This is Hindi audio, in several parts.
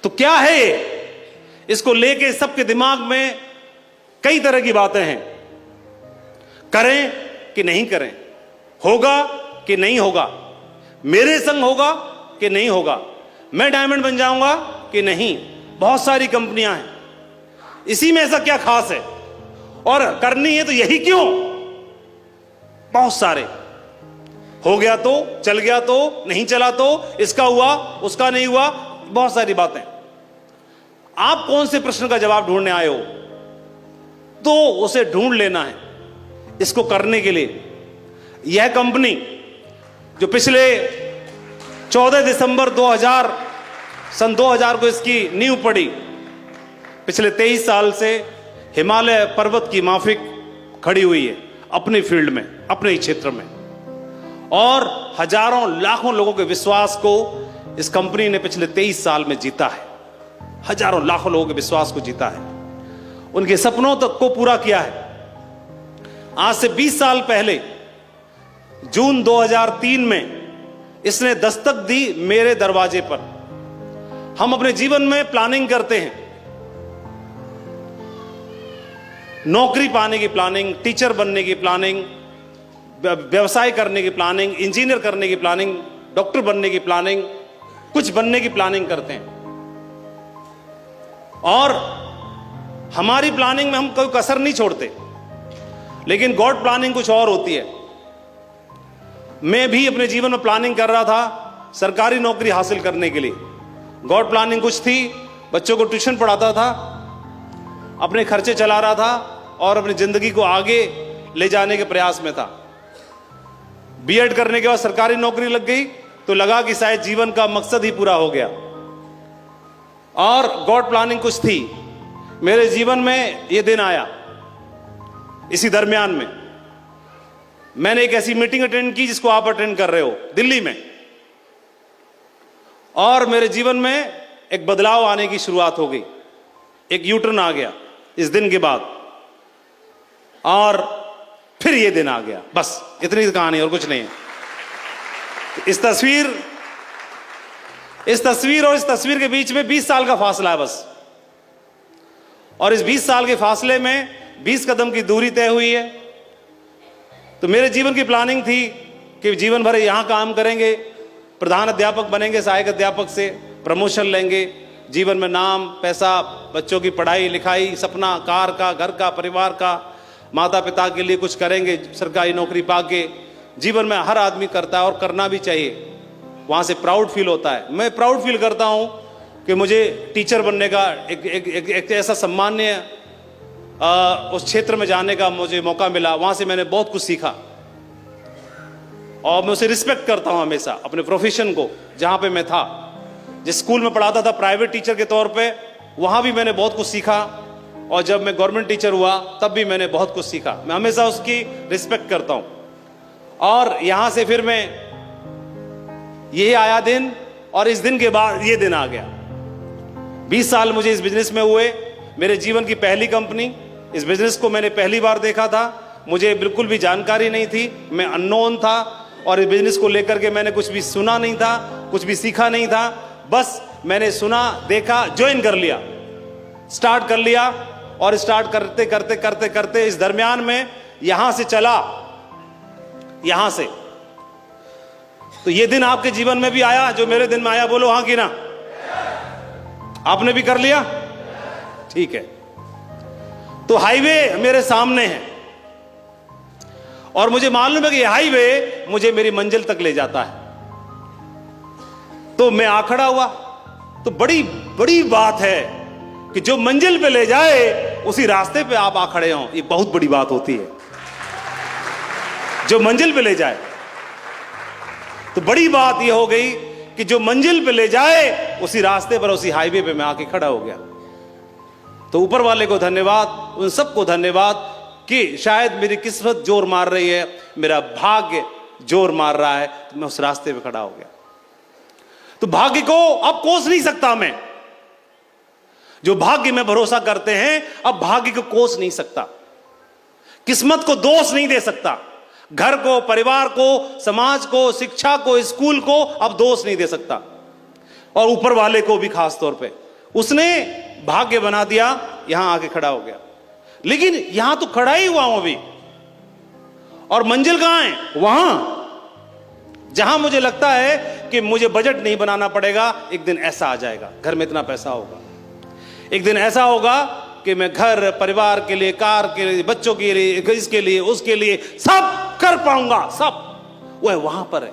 तो क्या है ये? इसको लेके सबके दिमाग में कई तरह की बातें हैं। करें कि नहीं करें, होगा कि नहीं होगा, मेरे संग होगा कि नहीं होगा, मैं डायमंड बन जाऊंगा कि नहीं। बहुत सारी कंपनियां हैं, इसी में ऐसा क्या खास है? और करनी है तो यही क्यों? बहुत सारे, हो गया तो, चल गया तो, नहीं चला तो, इसका हुआ उसका नहीं हुआ, बहुत सारी बातें। आप कौन से प्रश्न का जवाब ढूंढने आए हो तो उसे ढूंढ लेना है। इसको करने के लिए यह कंपनी जो पिछले 14 दिसंबर 2000 सन 2000 को इसकी नींव पड़ी, पिछले 23 साल से हिमालय पर्वत की माफिक खड़ी हुई है अपने फील्ड में, अपने ही क्षेत्र में, और हजारों लाखों लोगों के विश्वास को इस कंपनी ने पिछले 23 साल में जीता है। हजारों लाखों लोगों के विश्वास को जीता है, उनके सपनों तक को पूरा किया है। आज से 20 साल पहले जून 2003 में इसने दस्तक दी मेरे दरवाजे पर। हम अपने जीवन में प्लानिंग करते हैं, नौकरी पाने की प्लानिंग, टीचर बनने की प्लानिंग, व्यवसाय करने की प्लानिंग, इंजीनियर करने की प्लानिंग, डॉक्टर बनने की प्लानिंग, कुछ बनने की प्लानिंग करते हैं। और हमारी प्लानिंग में हम कोई कसर नहीं छोड़ते, लेकिन गॉड प्लानिंग कुछ और होती है। मैं भी अपने जीवन में प्लानिंग कर रहा था सरकारी नौकरी हासिल करने के लिए। गॉड प्लानिंग कुछ थी, बच्चों को ट्यूशन पढ़ाता था, अपने खर्चे चला रहा था और अपनी जिंदगी को आगे ले जाने के प्रयास में था। बीएड करने के बाद सरकारी नौकरी लग गई तो लगा कि शायद जीवन का मकसद ही पूरा हो गया। और गॉड प्लानिंग कुछ थी। मेरे जीवन में यह दिन आया, इसी दरमियान में मैंने एक ऐसी मीटिंग अटेंड की जिसको आप अटेंड कर रहे हो दिल्ली में, और मेरे जीवन में एक बदलाव आने की शुरुआत हो गई, एक यूटर्न आ गया इस दिन के बाद, और फिर ये दिन आ गया। बस इतनी कहानी, और कुछ नहीं है। इस तस्वीर और इस तस्वीर के बीच में 20 साल का फासला है बस, और इस 20 साल के फासले में 20 कदम की दूरी तय हुई है। तो मेरे जीवन की प्लानिंग थी कि जीवन भर यहां काम करेंगे, प्रधान अध्यापक बनेंगे, सहायक अध्यापक से प्रमोशन लेंगे, जीवन में नाम, पैसा, बच्चों की पढ़ाई लिखाई, सपना कार का, घर का, परिवार का, माता पिता के लिए कुछ करेंगे, सरकारी नौकरी पाके। जीवन में हर आदमी करता है और करना भी चाहिए, वहां से प्राउड फील होता है। मैं प्राउड फील करता हूं कि मुझे टीचर बनने का एक ऐसा सम्मान्य उस क्षेत्र में जाने का मुझे मौका मिला। वहां से मैंने बहुत कुछ सीखा और मैं उसे रिस्पेक्ट करता हूं हमेशा, अपने प्रोफेशन को। जहां पे मैं था, जिस स्कूल में पढ़ाता था प्राइवेट टीचर के तौर पे, वहां भी मैंने बहुत कुछ सीखा, और जब मैं गवर्नमेंट टीचर हुआ तब भी मैंने बहुत कुछ सीखा। मैं हमेशा उसकी रिस्पेक्ट करता हूं। और यहां से फिर मैं, यही आया दिन, और इस दिन के बाद ये दिन आ गया। 20 साल मुझे इस बिजनेस में हुए, मेरे जीवन की पहली कंपनी। इस बिजनेस को मैंने पहली बार देखा था, मुझे बिल्कुल भी जानकारी नहीं थी, मैं अननोन था, और इस बिजनेस को लेकर के मैंने कुछ भी सुना नहीं था, कुछ भी सीखा नहीं था। बस मैंने सुना, देखा, ज्वाइन कर लिया, स्टार्ट कर लिया, और स्टार्ट करते करते करते करते इस दरमियान में यहां से चला, यहां से। तो ये दिन आपके जीवन में भी आया जो मेरे दिन में आया? बोलो हां कि ना? आपने भी कर लिया? ठीक है। तो हाईवे मेरे सामने है, और मुझे मालूम है कि यह हाईवे मुझे मेरी मंजिल तक ले जाता है। तो मैं आ खड़ा हुआ। तो बड़ी बड़ी बात है कि जो मंजिल पे ले जाए उसी रास्ते पे आप आ खड़े हो, ये बहुत बड़ी बात होती है। जो मंजिल पे ले जाए, तो बड़ी बात यह हो गई कि जो मंजिल पे ले जाए उसी रास्ते पर, उसी हाईवे पे मैं आके खड़ा हो गया। तो ऊपर वाले को धन्यवाद, उन सबको धन्यवाद कि शायद मेरी किस्मत जोर मार रही है, मेरा भाग्य जोर मार रहा है, तो मैं उस रास्ते पे खड़ा हो गया। तो भाग्य को अब कोस नहीं सकता मैं। जो भाग्य में भरोसा करते हैं, अब भाग्य को कोस नहीं सकता, किस्मत को दोष नहीं दे सकता, घर को, परिवार को, समाज को, शिक्षा को, स्कूल को अब दोष नहीं दे सकता, और ऊपर वाले को भी खास तौर पे। उसने भाग्य बना दिया, यहां आके खड़ा हो गया। लेकिन यहां तो खड़ा ही हुआ हूं अभी, और मंजिल कहां है? वहां जहां मुझे लगता है कि मुझे बजट नहीं बनाना पड़ेगा। एक दिन ऐसा आ जाएगा, घर में इतना पैसा होगा, एक दिन ऐसा होगा कि मैं घर परिवार के लिए, कार के लिए, बच्चों के लिए, इसके लिए, उसके लिए सब कर पाऊंगा। सब वह वहां पर है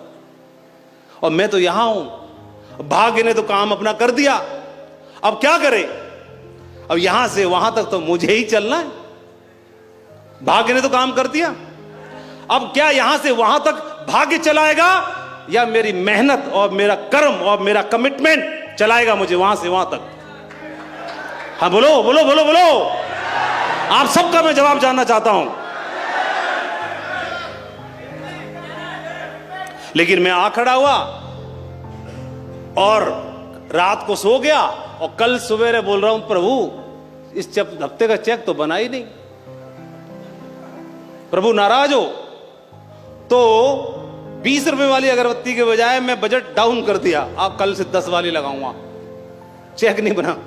और मैं तो यहां हूं। भाग्य ने तो काम अपना कर दिया, अब क्या करे? अब यहां से वहां तक तो मुझे ही चलना है। भाग्य ने तो काम कर दिया, अब क्या यहां से वहां तक भाग्य चलाएगा या मेरी मेहनत और मेरा कर्म और मेरा कमिटमेंट चलाएगा मुझे वहां से वहां तक? हाँ बोलो बोलो बोलो बोलो, आप सबका मैं जवाब जानना चाहता हूं। लेकिन मैं आ खड़ा हुआ और रात को सो गया और कल सवेरे बोल रहा हूं, प्रभु इस हफ्ते का चेक तो बना ही नहीं। प्रभु नाराज हो तो 20 रुपए वाली अगरबत्ती के बजाय मैं बजट डाउन कर दिया, आप कल से 10 वाली लगाऊंगा, चेक नहीं बना।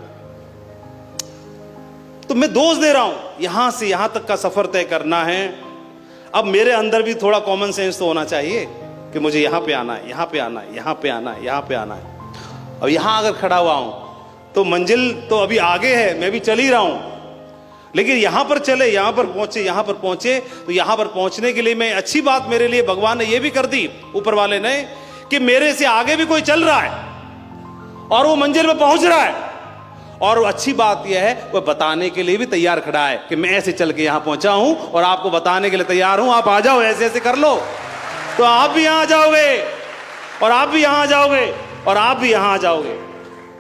तो मैं दोष दे रहा हूं। यहां से यहां तक का सफर तय करना है। अब मेरे अंदर भी थोड़ा कॉमन सेंस तो होना चाहिए कि मुझे यहां पे आना है, यहां पे आना है, यहां पे आना है, यहां पे आना है। अब यहां अगर खड़ा हुआ हूं तो मंजिल तो अभी आगे है, मैं भी चल ही रहा हूं, लेकिन यहां पर चले, यहां पर पहुंचे, यहां पर पहुंचे तो यहां पर पहुंचने के लिए मैं, अच्छी बात मेरे लिए भगवान ने यह भी कर दी, ऊपर वाले ने, कि मेरे से आगे भी कोई चल रहा है और वो मंजिल में पहुंच रहा है। और अच्छी बात यह है वह बताने के लिए भी तैयार खड़ा है कि मैं ऐसे चल के यहां पहुंचा हूं और आपको बताने के लिए तैयार हूं, आप आ जाओ, ऐसे ऐसे कर लो। तो आप भी यहां आ जाओगे और आप भी यहां आ जाओगे और आप भी यहां आ जाओगे।